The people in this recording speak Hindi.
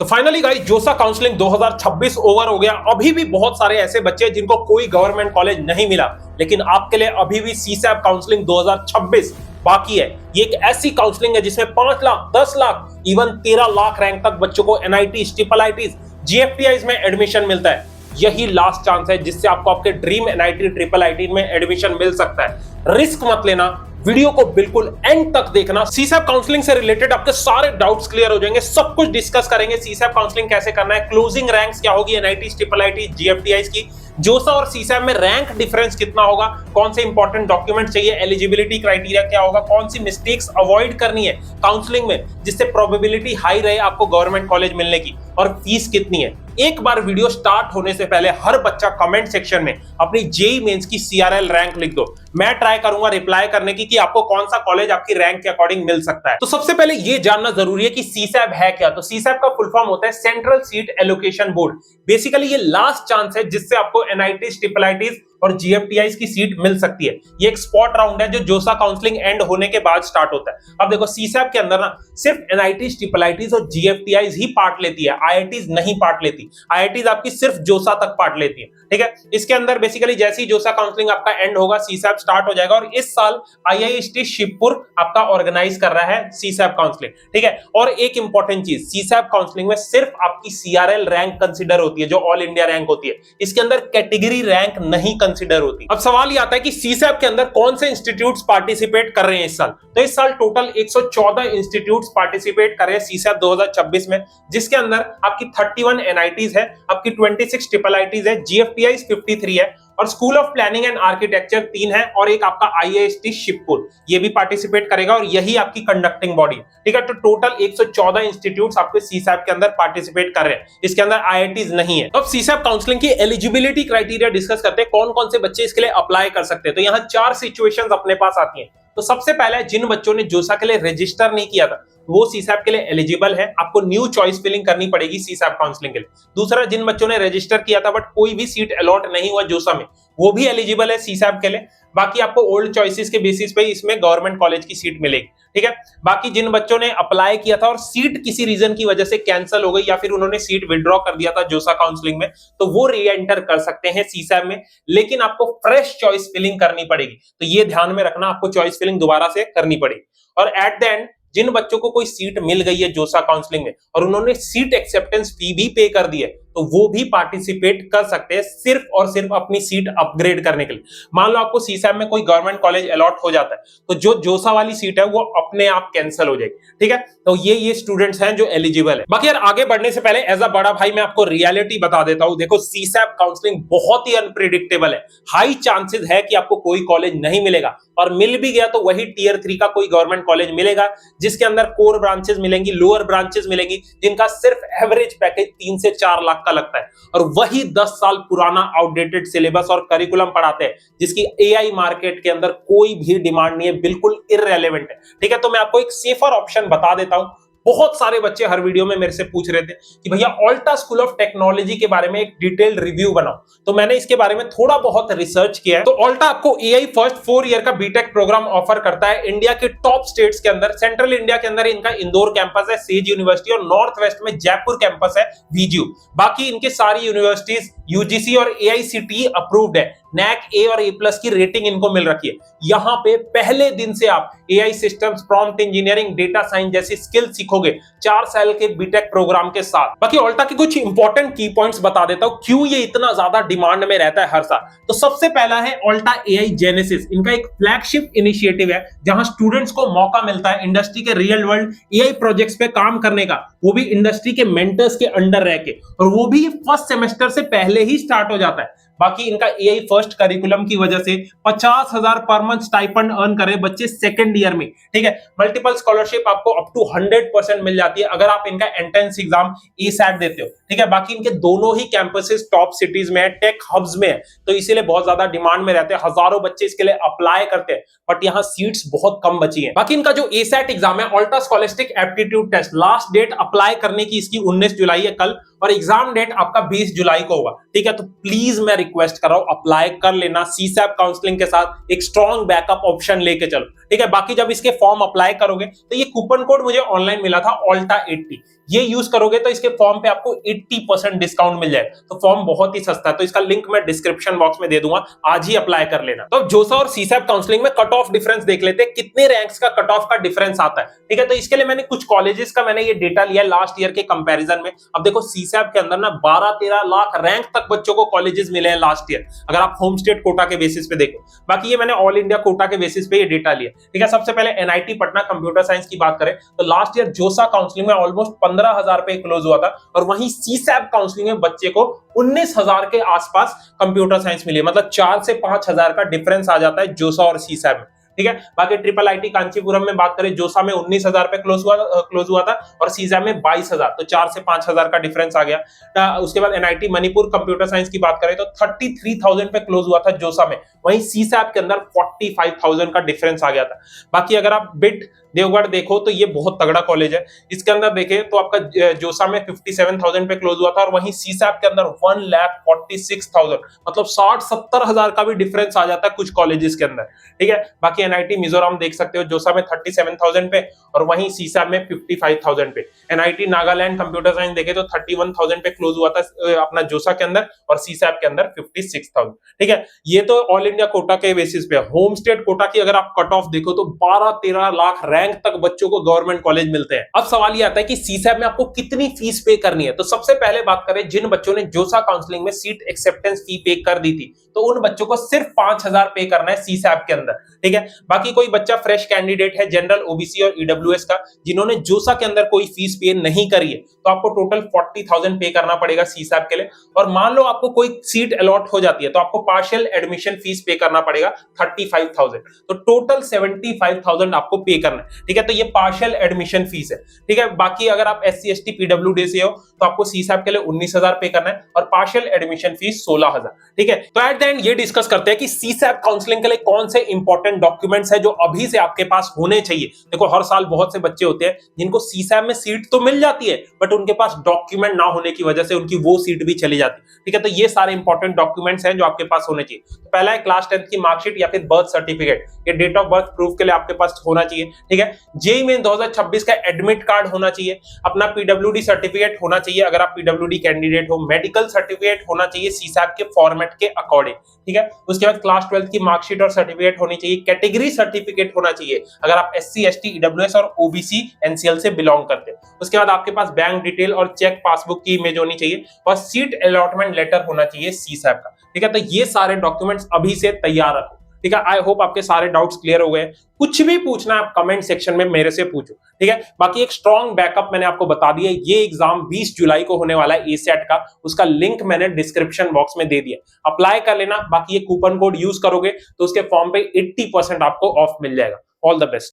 तो फाइनली गाइस जोसा काउंसलिंग 2026 ओवर हो गया। अभी भी बहुत सारे ऐसे बच्चे हैं जिनको कोई गवर्नमेंट कॉलेज नहीं मिला, लेकिन आपके लिए अभी भी सीसैप काउंसलिंग 2026 बाकी है। ये एक ऐसी काउंसलिंग है जिसमें 5 लाख, 10 लाख, इवन 13 लाख रैंक तक बच्चों को एनआईटी, ट्रिपल आईटीज, जीएफटीआईज में एडमिशन मिलता है। यही लास्ट चांस है जिससे आपको आपके ड्रीम एनआईटी, ट्रिपल आईटी में एडमिशन मिल सकता है। रिस्क मत लेना, वीडियो को बिल्कुल एंड तक देखना। सीसैप काउंसलिंग से रिलेटेड आपके सारे डाउट्स क्लियर हो जाएंगे, सब कुछ डिस्कस करेंगे। सीसैप काउंसलिंग कैसे करना है, क्लोजिंग रैंक्स क्या होगी एनआईटी, ट्रिपल आईटी, जीएफटीआईज की, जोसा और सीसैप में रैंक डिफरेंस कितना होगा, कौन से इंपॉर्टेंट डॉक्यूमेंट चाहिए, एलिजिबिलिटी क्राइटेरिया क्या होगा, कौन सी मिस्टेक्स अवॉइड करनी है काउंसलिंग में जिससे प्रोबेबिलिटी हाई रहे आपको गवर्नमेंट कॉलेज मिलने की, और फीस कितनी है। एक बार वीडियो स्टार्ट होने से पहले हर बच्चा कमेंट सेक्शन में अपनी जेईई मेंस की सीआरएल रैंक लिख दो। मैं ट्राई करूंगा रिप्लाई करने की कि आपको कौन सा कॉलेज आपकी रैंक के अकॉर्डिंग मिल सकता है। तो सबसे पहले ये जानना जरूरी है कि सीसैप है क्या। तो सीसैप का फुल फॉर्म होता है central seat allocation board. Basically ये लास्ट चांस है जिससे आपको एनआईटी, ट्रिपल आईटीज और जीएफटीआईज की सीट मिल सकती है। ये एक स्पॉट राउंड है जो जोसा काउंसलिंग एंड होने के बाद स्टार्ट होता है। अब देखो सीसैप के अंदर ना सिर्फ एनआईटी, ट्रिपल आईटीज और जीएफटीआईज ही पार्ट लेती है, आईआईटीज नहीं पार्ट लेती। आईआईटीज आपकी सिर्फ जोसा तक पार्ट लेती है, ठीक है। इसके अंदर बेसिकली जैसे ही जोसा काउंसलिंग आपका एंड होगा, सीसैप स्टार्ट हो जाएगा। और इस साल आईआईएसटी शिवपुर आपका ऑर्गेनाइज कर रहा है सीसैप काउंसलिंग, ठीक है। और एक इंपॉर्टेंट चीज, सीसैप काउंसलिंग में सिर्फ आपकी सीआरएल रैंक कंसीडर होती है, जो ऑल इंडिया रैंक होती है। इसके अंदर कैटेगरी रैंक नहीं कंसीडर होती। अब सवाल ये आता है कि सीसैप के अंदर कौन से इंस्टीट्यूट्स पार्टिसिपेट कर रहे हैं इस साल। तो इस साल टोटल 114 इंस्टीट्यूट्स पार्टिसिपेट कर रहे हैं सीसैप 2026 में, जिसके अंदर आपकी 31 एनआईटीज है, आपकी 26 ट्रिपल आईटीज है, जीएफटीआईज 53 है, और school of planning and architecture 3 है, और एक आपका आईआईएसटी शिवपुर ये भी पार्टिसिपेट करेगा, और यही आपकी कंडक्टिंग बॉडी, ठीक है। तो टोटल 114 इंस्टीट्यूट्स आपके सीसैप के अंदर पार्टिसिपेट कर रहे हैं। इसके अंदर आईआईटीज नहीं है। तो अब सीसैप काउंसलिंग की एलिजिबिलिटी क्राइटेरिया डिस्कस करते हैं, कौन कौन से बच्चे इसके लिए अप्लाई कर सकते हैं। तो यहाँ 4 सिचुएशंस अपने पास आती हैं। तो सबसे पहले जिन बच्चों ने जोसा के लिए रजिस्टर नहीं किया था वो सीसैप के लिए एलिजिबल है, आपको न्यू चॉइस फिलिंग करनी पड़ेगी सीसैप काउंसलिंग के लिए। दूसरा, जिन बच्चों ने रजिस्टर किया था बट कोई भी सीट अलॉट नहीं हुआ जोसा में, वो भी एलिजिबल है सीसैप के लिए। बाकी आपको ओल्ड चॉइसेस के बेसिस पे इसमें गवर्नमेंट कॉलेज की सीट मिलेगी, ठीक है। बाकी जिन बच्चों ने अप्लाई किया था और सीट किसी रीजन की वजह से कैंसिल हो गई या फिर उन्होंने सीट विड्रॉ कर दिया था जोसा काउंसलिंग में, तो वो री एंटर कर सकते हैं सीसैप में, लेकिन आपको फ्रेश चॉइस फिलिंग करनी पड़ेगी। तो ये ध्यान में रखना, आपको चॉइस फिलिंग दोबारा से करनी पड़ेगी। और एट द एंड जिन बच्चों को कोई सीट मिल गई है जोसा काउंसलिंग में और उन्होंने सीट एक्सेप्टेंस फी भी पे कर दी है, तो वो भी पार्टिसिपेट कर सकते हैं सिर्फ और सिर्फ अपनी सीट अपग्रेड करने के लिए। मान लो आपको सीसैप में कोई गवर्नमेंट कॉलेज अलॉट हो जाता है, तो जो जोसा वाली सीट है वो अपने आप कैंसिल हो जाएगी, ठीक है। तो ये स्टूडेंट्स हैं जो एलिजिबल है। बाकी यार आगे बढ़ने से पहले एज अ बड़ा भाई मैं आपको रियलिटी बता देता हूं। देखो सीसैप काउंसलिंग बहुत ही अनप्रिडिक्टेबल है। हाई चांसेस है कि आपको कोई कॉलेज नहीं मिलेगा, और मिल भी गया तो वही टियर 3 का कोई गवर्नमेंट कॉलेज मिलेगा, जिसके अंदर कोर ब्रांचेस मिलेंगी, लोअर ब्रांचेस मिलेंगी, जिनका सिर्फ एवरेज पैकेज 3 से 4 लाख का लगता है, और वही 10 साल पुराना आउटडेटेड सिलेबस और करिकुलम पढ़ाते हैं, जिसकी एआई मार्केट के अंदर कोई भी डिमांड नहीं है, बिल्कुल इररेलेवेंट है, ठीक है। तो मैं आपको एक सेफर ऑप्शन बता देता हूं। बहुत सारे बच्चे हर वीडियो में मेरे से पूछ रहे थे कि भैया ऑल्टा स्कूल ऑफ टेक्नोलॉजी के बारे में एक डिटेल्ड रिव्यू बनाओ। तो मैंने इसके बारे में थोड़ा बहुत रिसर्च किया है। तो ऑल्टा आपको एआई फर्स्ट 4 ईयर का बीटेक प्रोग्राम ऑफर करता है इंडिया के टॉप स्टेट्स के अंदर। सेंट्रल इंडिया के अंदर इनका इंदौर कैंपस है, सेज यूनिवर्सिटी, और नॉर्थ वेस्ट में जयपुर कैंपस है, वीजीयू। बाकी इनके सारी यूनिवर्सिटीज यूजीसी और एआईसीटीई अप्रूव्ड है। नैक ए और ए प्लस की रेटिंग इनको मिल रखी है। यहाँ पे पहले दिन से आप AI systems, prompt engineering, data science जैसी स्किल सीखोगे 4 साल के बीटेक प्रोग्राम के साथ। बाकी ऑल्टा के कुछ इंपॉर्टेंट की पॉइंट्स बता देता हूं, क्यों ये इतना ज्यादा डिमांड में रहता है हर साल। तो सबसे पहला है ऑल्टा एआई जेनेसिस। इनका एक फ्लैगशिप इनिशिएटिव है जहां स्टूडेंट्स को मौका मिलता है इंडस्ट्री के रियल वर्ल्ड एआई प्रोजेक्ट्स पे काम करने का, वो भी इंडस्ट्री के मेंटर्स के अंडर रह के, और वो भी फर्स्ट सेमेस्टर से पहले ही स्टार्ट हो जाता है। बाकी इनका एआई फर्स्ट करिकुलम की वजह से 50,000 पर मंथ स्टाइपेंड अर्न करे बच्चे सेकंड ईयर में, ठीक है। मल्टीपल स्कॉलरशिप आपको अप टू 100% मिल जाती है अगर आप इनका एंट्रेंस एग्जाम ईसैट देते हो, ठीक है। बाकी इनके दोनों ही कैंपसेस टॉप सिटीज में है, टेक हब्स में है, तो इसीलिए बहुत ज्यादा डिमांड में रहते हैं। हजारों बच्चे इसके लिए अप्लाई करते हैं, बट यहाँ सीट्स बहुत कम बची हैं। बाकी इनका जो एसैट एग्जाम है, ultra scholastic aptitude test, last date apply करने की इसकी 19 जुलाई है कल, और एग्जाम डेट आपका 20 जुलाई को होगा, ठीक है। तो प्लीज मैं रिक्वेस्ट कर रहा हूं, अप्लाई कर लेना सीसैप काउंसलिंग के साथ, एक स्ट्रॉन्ग बैकअप ऑप्शन लेके चलो, ठीक है। बाकी जब इसके फॉर्म अप्लाई करोगे तो ये कूपन कोड मुझे ऑनलाइन मिला था ऑल्टा80, ये यूज करोगे तो इसके फॉर्म पे आपको 80% डिस्काउंट मिल जाएगा। तो फॉर्म बहुत ही सस्ता है, तो इसका लिंक मैं डिस्क्रिप्शन बॉक्स में दे दूंगा, आज ही अप्लाई कर लेना। तो जोसा और सीसैप काउंसलिंग में कट ऑफ डिफरेंस देख लेते हैं, कितने रैंक्स का कट ऑफ का डिफरेंस आता है, ठीक है। तो इसके लिए मैंने कुछ कॉलेजेस का मैंने ये डेटा लिया लास्ट ईयर के कंपैरिजन में। अब देखो सीसैप के अंदर ना 12-13 लाख रैंक तक बच्चों को कॉलेजेस मिले हैं लास्ट ईयर, अगर आप होम स्टेट कोटा के बेसिस पे देखो। बाकी ये मैंने ऑल इंडिया कोटा के बेसिस पे ये डेटा लिया, ठीक है। सबसे पहले एनआईटी पटना कंप्यूटर साइंस की बात करें तो लास्ट ईयर जोसा काउंसलिंग में ऑलमोस्ट 15,000 पे क्लोज हुआ था, और वहीं सीसैप काउंसलिंग में बच्चे को 19,000 के आसपास कंप्यूटर साइंस मिली, मतलब 4 से 5,000 का डिफरेंस आ जाता है जोसा और सीसैप में, ठीक है। बाकी ट्रिपल आईटी कांचीपुरम में बात करें, जोसा में 19,000 पे क्लोज हुआ था और सीसैप में 22,000, तो 4 से 5,000 का डिफरेंस आ गया। उसके बाद एनआईटी मणिपुर कंप्यूटर साइंस की बात करें तो 33,000 पे क्लोज हुआ था जोसा में, वहीं सीसैप के अंदर 45,000 का डिफरेंस आ गया था। बाकी अगर आप बिट देवगढ़ देखो तो ये बहुत तगड़ा कॉलेज है, इसके अंदर देखें तो आपका जोसा में 57,000 पे क्लोज हुआ था और वहीं सीसैप के अंदर 1,46,000, मतलब 60-70 हजार का भी डिफरेंस आ जाता है कुछ कॉलेजेस के अंदर, ठीक है। बाकी एनआईटी मिजोरम देख सकते हो, जोसा में 37,000 पे और वहीं सीसैप में 55,000 पे। एनआईटी नागालैंड कंप्यूटर साइंस देखे तो 31,000 पे क्लोज हुआ था अपना जोसा के अंदर और सीसैप के अंदर 56,000, ठीक है। ये तो ऑल इंडिया कोटा के बेसिस पे। होम स्टेट कोटा की अगर आप कट ऑफ देखो तो 12-13 लाख रैंक तक बच्चों को गवर्नमेंट कॉलेज मिलते हैं। अब सवाल ये आता है कि सीसैप में आपको कितनी फीस पे करनी है। तो सबसे पहले बात करें जिन बच्चों ने जोसा काउंसलिंग में सीट एक्सेप्टेंस फी पे कर दी थी, तो उन बच्चों को सिर्फ 5,000 पे करना है सीसैप के अंदर, ठीक है। बाकी कोई बच्चा फ्रेश कैंडिडेट है जनरल, ओबीसी और ईडब्ल्यूएस का, जिन्होंने जोसा के अंदर कोई फीस पे नहीं करी है, तो आपको टोटल 40,000 पे करना पड़ेगा सीसैप के लिए। और मान लो आपको कोई सीट अलॉट हो जाती है तो आपको पार्शियल एडमिशन फीस पे करना पड़ेगा 35,000, तो टोटल 75,000 आपको पे करना है, ठीक है। तो ये पार्शियल एडमिशन फीस है, ठीक है। बाकी अगर आप एससी एसटी पीडब्ल्यूडी से हो तो आपको सीसैप के लिए 19,000 पे करना है और पार्शियल एडमिशन फीस 16,000, ठीक है। तो एट द एंड ये डिस्कस करते हैं कि सीसैप काउंसलिंग के लिए कौन से इंपॉर्टेंट डॉक्यूमेंट्स है जो अभी से आपके पास होने चाहिए। देखो हर साल बहुत से बच्चे होते हैं जिनको सीसैप में सीट तो मिल जाती है बट उनके पास डॉक्यूमेंट ना होने की वजह से उनकी वो सीट भी चली जाती है, ठीक है। तो ये सारे इंपॉर्टेंट डॉक्यूमेंट्स हैं जो आपके पास होने चाहिए। तो पहला है क्लास 10th की मार्कशीट या फिर बर्थ सर्टिफिकेट, ये डेट ऑफ बर्थ प्रूफ के लिए आपके पास होना चाहिए, ठीक है। जेईई मेन 2026 का एडमिट कार्ड होना चाहिए, अपना पीडब्ल्यूडी सर्टिफिकेट होना चाहिए अगर आप पीडब्ल्यूडी कैंडिडेट हो, मेडिकल सर्टिफिकेट होना चाहिए सीसैप के फॉर्मेट के अकॉर्डिंग, ठीक है। उसके बाद क्लास 12th की मार्कशीट और सर्टिफिकेट होनी चाहिए, कैटेगरी सर्टिफिकेट होना चाहिए अगर आप एससी एसटी ईडब्ल्यूएस और ओबीसी एनसीएल से बिलोंग करते हैं। उसके बाद आपके पास बैंक डिटेल और चेक पासबुक की इमेज होनी चाहिए और सीट अलॉटमेंट लेटर होना चाहिए सीसैप का, ठीक है। तो ये सारे डॉक्यूमेंट्स अभी से तैयार रखो, ठीक है। आई होप आपके सारे डाउट्स क्लियर हो गए। कुछ भी पूछना है आप कमेंट सेक्शन में मेरे से पूछो, ठीक है। बाकी एक स्ट्रॉन्ग बैकअप मैंने आपको बता दिया, ये एग्जाम 20 जुलाई को होने वाला है एसेट का, उसका लिंक मैंने डिस्क्रिप्शन बॉक्स में दे दिया, अप्लाई कर लेना। बाकी ये कूपन कोड यूज करोगे तो उसके फॉर्म पे 80% आपको ऑफ मिल जाएगा। All the best.